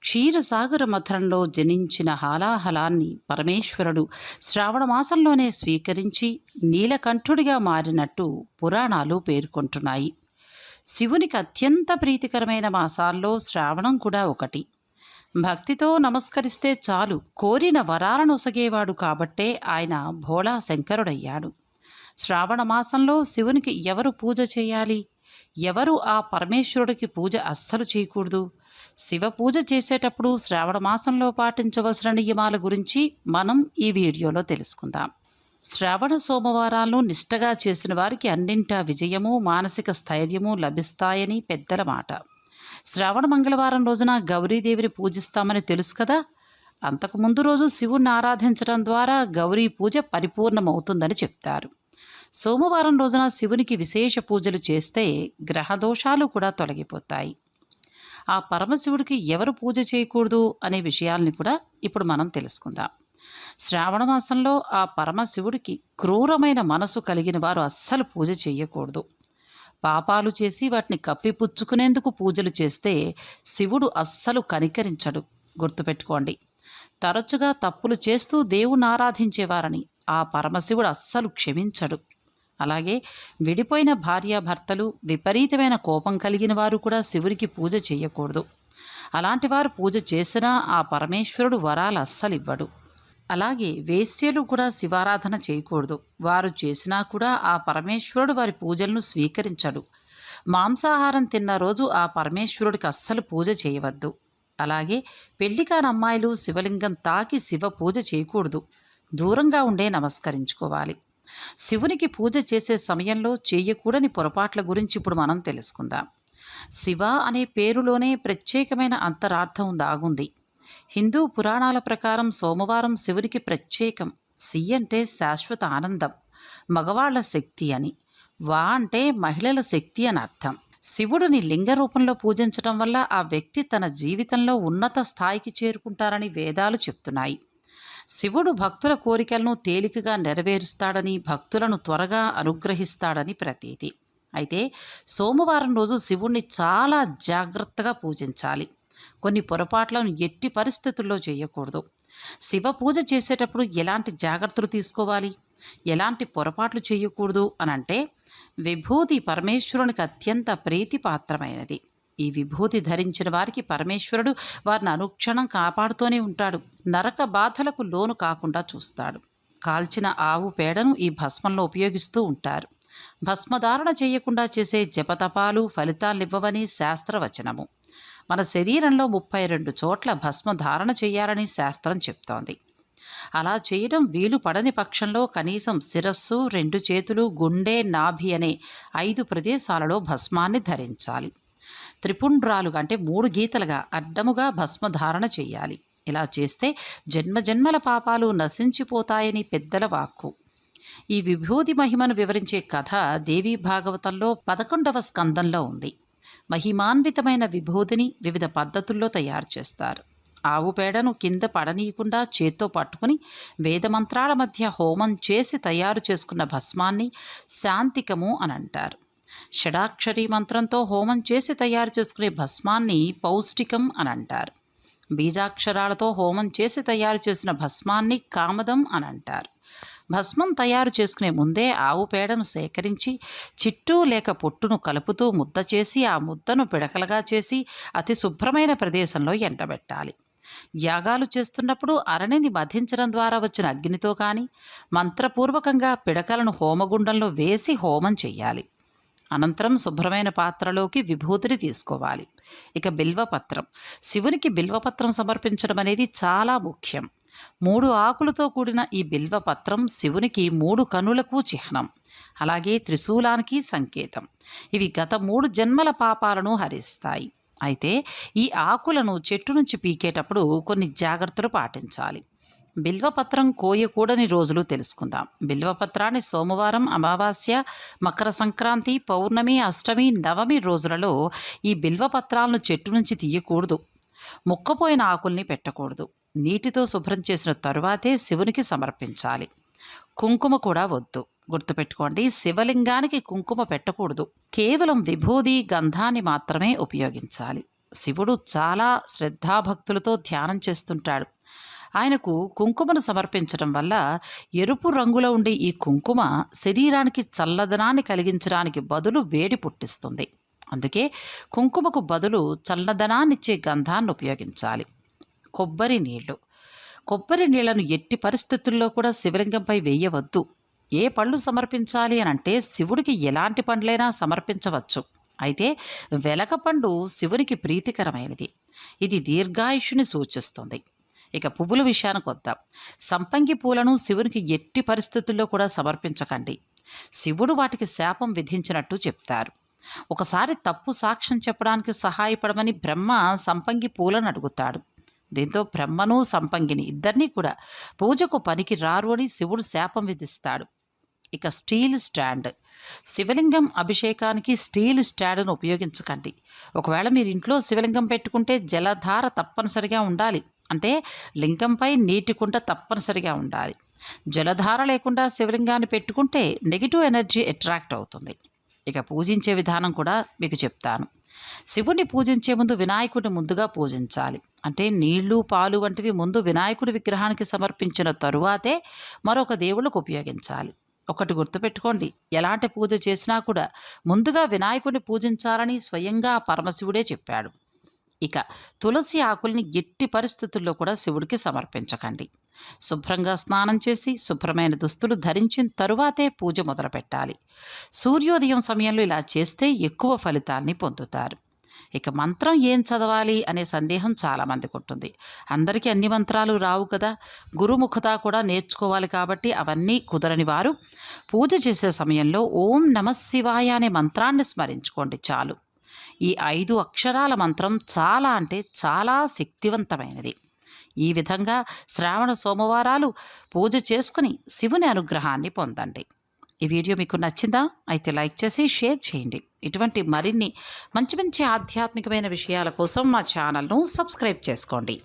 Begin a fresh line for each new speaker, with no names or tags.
క్షీరసాగర మథనంలో జనించిన హాలాహలాన్ని పరమేశ్వరుడు శ్రావణ మాసంలోనే స్వీకరించి నీలకంఠుడిగా మారినట్టు పురాణాలు పేర్కొంటున్నాయి. శివునికి అత్యంత ప్రీతికరమైన మాసాల్లో శ్రావణం కూడా ఒకటి. భక్తితో నమస్కరిస్తే చాలు కోరిన వరాలను ఒసగేవాడు కాబట్టే ఆయన భోళా శంకరుడయ్యాడు. శ్రావణ మాసంలో శివునికి ఎవరు పూజ చేయాలి? ఎవరు ఆ పరమేశ్వరుడికి పూజ అస్సలు చేయకూడదు? శివ పూజ చేసేటప్పుడు శ్రావణ మాసంలో పాటించవలసిన నియమాల గురించి మనం ఈ వీడియోలో తెలుసుకుందాం. శ్రావణ సోమవారాలను నిష్టగా చేసిన వారికి అన్నింటా విజయము, మానసిక స్థైర్యము లభిస్తాయని పెద్దల మాట. శ్రావణ మంగళవారం రోజున గౌరీదేవిని పూజిస్తామని తెలుసు కదా. అంతకు ముందు రోజు శివుణ్ణి ఆరాధించడం ద్వారా గౌరీ పూజ పరిపూర్ణమవుతుందని చెప్తారు. సోమవారం రోజున శివునికి విశేష పూజలు చేస్తే గ్రహదోషాలు కూడా తొలగిపోతాయి. ఆ పరమశివుడికి ఎవరు పూజ చేయకూడదు అనే విషయాల్ని కూడా ఇప్పుడు మనం తెలుసుకుందాం. శ్రావణ మాసంలో ఆ పరమశివుడికి క్రూరమైన మనసు కలిగిన వారు అస్సలు పూజ చేయకూడదు. పాపాలు చేసి వాటిని కప్పిపుచ్చుకునేందుకు పూజలు చేస్తే శివుడు అస్సలు కనికరించడు. గుర్తుపెట్టుకోండి. తరచుగా తప్పులు చేస్తూ దేవుణ్ణి ఆరాధించేవారని ఆ పరమశివుడు అస్సలు క్షమించడు. అలాగే విడిపోయిన భార్యాభర్తలు, విపరీతమైన కోపం కలిగిన వారు కూడా శివుడికి పూజ చేయకూడదు. అలాంటి వారు పూజ చేసినా ఆ పరమేశ్వరుడు వరాలు అస్సలు ఇవ్వడు. అలాగే వేశ్యలు కూడా శివారాధన చేయకూడదు. వారు చేసినా కూడా ఆ పరమేశ్వరుడు వారి పూజలను స్వీకరించడు. మాంసాహారం తిన్న రోజు ఆ పరమేశ్వరుడికి అస్సలు పూజ చేయవద్దు. అలాగే పెళ్లి కాని అమ్మాయిలు శివలింగం తాకి శివ పూజ చేయకూడదు. దూరంగా ఉండే నమస్కరించుకోవాలి. శివునికి పూజ చేసే సమయంలో చేయకూడని పొరపాట్ల గురించి ఇప్పుడు మనం తెలుసుకుందాం. శివ అనే పేరులోనే ప్రత్యేకమైన అంతరార్థం దాగుంది. హిందూ పురాణాల ప్రకారం సోమవారం శివునికి ప్రత్యేకం. సి అంటే శాశ్వత ఆనందం, మగవాళ్ల శక్తి అని. వా అంటే మహిళల శక్తి అని అర్థం. శివుడిని లింగ రూపంలో పూజించడం వల్ల ఆ వ్యక్తి తన జీవితంలో ఉన్నత స్థాయికి చేరుకుంటారని వేదాలు చెప్తున్నాయి. శివుడు భక్తుల కోరికలను తేలికగా నెరవేరుస్తాడని, భక్తులను త్వరగా అనుగ్రహిస్తాడని ప్రతీతి. అయితే సోమవారం రోజు శివుణ్ణి చాలా జాగ్రత్తగా పూజించాలి. కొన్ని పొరపాట్లను ఎట్టి పరిస్థితుల్లో చేయకూడదు. శివ పూజ చేసేటప్పుడు ఎలాంటి జాగ్రత్తలు తీసుకోవాలి, ఎలాంటి పొరపాట్లు చేయకూడదు అనంటే, విభూతి పరమేశ్వరునికి అత్యంత ప్రీతిపాత్రమైనది. ఈ విభూతి ధరించిన వారికి పరమేశ్వరుడు వారిని అనుక్షణం కాపాడుతూనే ఉంటాడు. నరక బాధలకు లోను కాకుండా చూస్తాడు. కాల్చిన ఆవు పేడను ఈ భస్మంలో ఉపయోగిస్తూ ఉంటారు. భస్మధారణ చేయకుండా చేసే జపతపాలు ఫలితాలివ్వవని శాస్త్రవచనము. మన శరీరంలో 32 చోట్ల భస్మధారణ చేయాలని శాస్త్రం చెప్తోంది. అలా చేయడం వీలు పడని పక్షంలో కనీసం శిరస్సు, 2 చేతులు, గుండె, నాభి అనే 5 ప్రదేశాలలో భస్మాన్ని ధరించాలి. త్రిపుండ్రాలుగా అంటే 3 గీతలుగా అడ్డముగా భస్మధారణ చేయాలి. ఇలా చేస్తే జన్మజన్మల పాపాలు నశించిపోతాయని పెద్దల వాక్కు. ఈ విభూతి మహిమను వివరించే కథ దేవీ భాగవతంలో 11వ స్కందంలో ఉంది. మహిమాన్వితమైన విభూతిని వివిధ పద్ధతుల్లో తయారు చేస్తారు. ఆవు పేడను కింద పడనీయకుండా చేత్తో పట్టుకుని వేదమంత్రాల మధ్య హోమం చేసి తయారు చేసుకున్న భస్మాన్ని శాంతికము అని అంటారు. షడాక్షరి మంత్రంతో హోమం చేసి తయారు చేసుకునే భస్మాన్ని పౌష్టికం అని అంటారు. బీజాక్షరాలతో హోమం చేసి తయారు చేసిన భస్మాన్ని కామదం అని అంటారు. భస్మం తయారు చేసుకునే ముందే ఆవు పేడను సేకరించి చిట్టు లేక పొట్టును కలుపుతూ ముద్ద చేసి ఆ ముద్దను పిడకలుగా చేసి అతి శుభ్రమైన ప్రదేశంలో ఎండబెట్టాలి. యాగాలు చేస్తున్నప్పుడు అరణిని మధించడం ద్వారా వచ్చిన అగ్నితో కానీ మంత్రపూర్వకంగా పిడకలను హోమగుండంలో వేసి హోమం చెయ్యాలి. అనంతరం శుభ్రమైన పాత్రలోకి విభూతిని తీసుకోవాలి. ఇక బిల్వపత్రం. శివునికి బిల్వపత్రం సమర్పించడం అనేది చాలా ముఖ్యం. 3 ఆకులతో కూడిన ఈ బిల్వపత్రం శివునికి 3 కనులకు చిహ్నం. అలాగే త్రిశూలానికి సంకేతం. ఇవి గత 3 జన్మల పాపాలను హరిస్తాయి. అయితే ఈ ఆకులను చెట్టు నుంచి పీకేటప్పుడు కొన్ని జాగ్రత్తలు పాటించాలి. బిల్వపత్రం కోయకూడని రోజులు తెలుసుకుందాం. బిల్వపత్రాన్ని సోమవారం, అమావాస్య, మకర సంక్రాంతి, పౌర్ణమి, అష్టమి, నవమి రోజులలో ఈ బిల్వపత్రాలను చెట్టు నుంచి తీయకూడదు. ముక్కపోయిన ఆకుల్ని పెట్టకూడదు. నీటితో శుభ్రం చేసిన తరువాతే శివునికి సమర్పించాలి. కుంకుమ కూడా వద్దు. గుర్తుపెట్టుకోండి, శివలింగానికి కుంకుమ పెట్టకూడదు. కేవలం విభూది, గంధాన్ని మాత్రమే ఉపయోగించాలి. శివుడు చాలా శ్రద్ధాభక్తులతో ధ్యానం చేస్తుంటాడు. ఆయనకు కుంకుమను సమర్పించడం వల్ల ఎరుపు రంగులో ఉండే ఈ కుంకుమ శరీరానికి చల్లదనాన్ని కలిగించడానికి బదులు వేడి పుట్టిస్తుంది. అందుకే కుంకుమకు బదులు చల్లదనాన్నిచ్చే గంధాన్ని ఉపయోగించాలి. కొబ్బరి నీళ్లు. కొబ్బరి నీళ్లను ఎట్టి పరిస్థితుల్లో కూడా శివలింగంపై వేయవద్దు. ఏ పళ్ళు సమర్పించాలి అనంటే శివుడికి ఎలాంటి పండ్లైనా సమర్పించవచ్చు. అయితే వెలగపండు శివునికి ప్రీతికరమైనది. ఇది దీర్ఘాయుష్ని సూచిస్తుంది. ఇక పువ్వుల విషయానికి వద్దాం. సంపంగి పూలను శివునికి ఎట్టి పరిస్థితుల్లో కూడా సమర్పించకండి. శివుడు వాటికి శాపం విధించినట్టు చెప్తారు. ఒకసారి తప్పు సాక్ష్యం చెప్పడానికి సహాయపడమని బ్రహ్మ సంపంగి పూలను అడుగుతాడు. దీంతో బ్రహ్మను సంపంగిని ఇద్దరినీ కూడా పూజకు పనికి రారు అని శివుడు శాపం విధిస్తాడు. ఇక స్టీల్ స్టాండ్. శివలింగం అభిషేకానికి స్టీల్ స్టాండ్ను ఉపయోగించకండి. ఒకవేళ మీరు ఇంట్లో శివలింగం పెట్టుకుంటే జలధార తప్పనిసరిగా ఉండాలి. అంటే లింగంపై నీటి కుండ తప్పనిసరిగా ఉండాలి. జలధార లేకుండా శివలింగాన్ని పెట్టుకుంటే నెగిటివ్ ఎనర్జీ అట్రాక్ట్ అవుతుంది. ఇక పూజించే విధానం కూడా మీకు చెప్తాను. శివుణ్ణి పూజించే ముందు వినాయకుడిని ముందుగా పూజించాలి. అంటే నీళ్లు పాలు వంటివి ముందు వినాయకుడి విగ్రహానికి సమర్పించిన తరువాతే మరొక దేవుళ్ళకు ఉపయోగించాలి. ఒకటి గుర్తుపెట్టుకోండి, ఎలాంటి పూజ చేసినా కూడా ముందుగా వినాయకుడిని పూజించాలని స్వయంగా పరమశివుడే చెప్పాడు. ఇక తులసి ఆకుల్ని ఎట్టి పరిస్థితుల్లో కూడా శివుడికి సమర్పించకండి. శుభ్రంగా స్నానం చేసి శుభ్రమైన దుస్తులు ధరించిన తరువాతే పూజ మొదలుపెట్టాలి. సూర్యోదయం సమయంలో ఇలా చేస్తే ఎక్కువ ఫలితాల్ని పొందుతారు. ఇక మంత్రం ఏం చదవాలి అనే సందేహం చాలామందికి ఉంటుంది. అందరికీ అన్ని మంత్రాలు రావు కదా. గురుముఖత కూడా నేర్చుకోవాలి కాబట్టి అవన్నీ కుదరని వారు పూజ చేసే సమయంలో ఓం నమఃశివాయ అనే మంత్రాన్ని స్మరించుకోండి చాలు. ఈ 5 అక్షరాల మంత్రం చాలా అంటే చాలా శక్తివంతమైనది. ఈ విధంగా శ్రావణ సోమవారాలు పూజ చేసుకుని శివుని అనుగ్రహాన్ని పొందండి. ఈ వీడియో మీకు నచ్చిందా? అయితే లైక్ చేసి షేర్ చేయండి. ఇటువంటి మరిన్ని మంచి మంచి ఆధ్యాత్మికమైన విషయాల కోసం మా ఛానల్ను సబ్స్క్రైబ్ చేసుకోండి.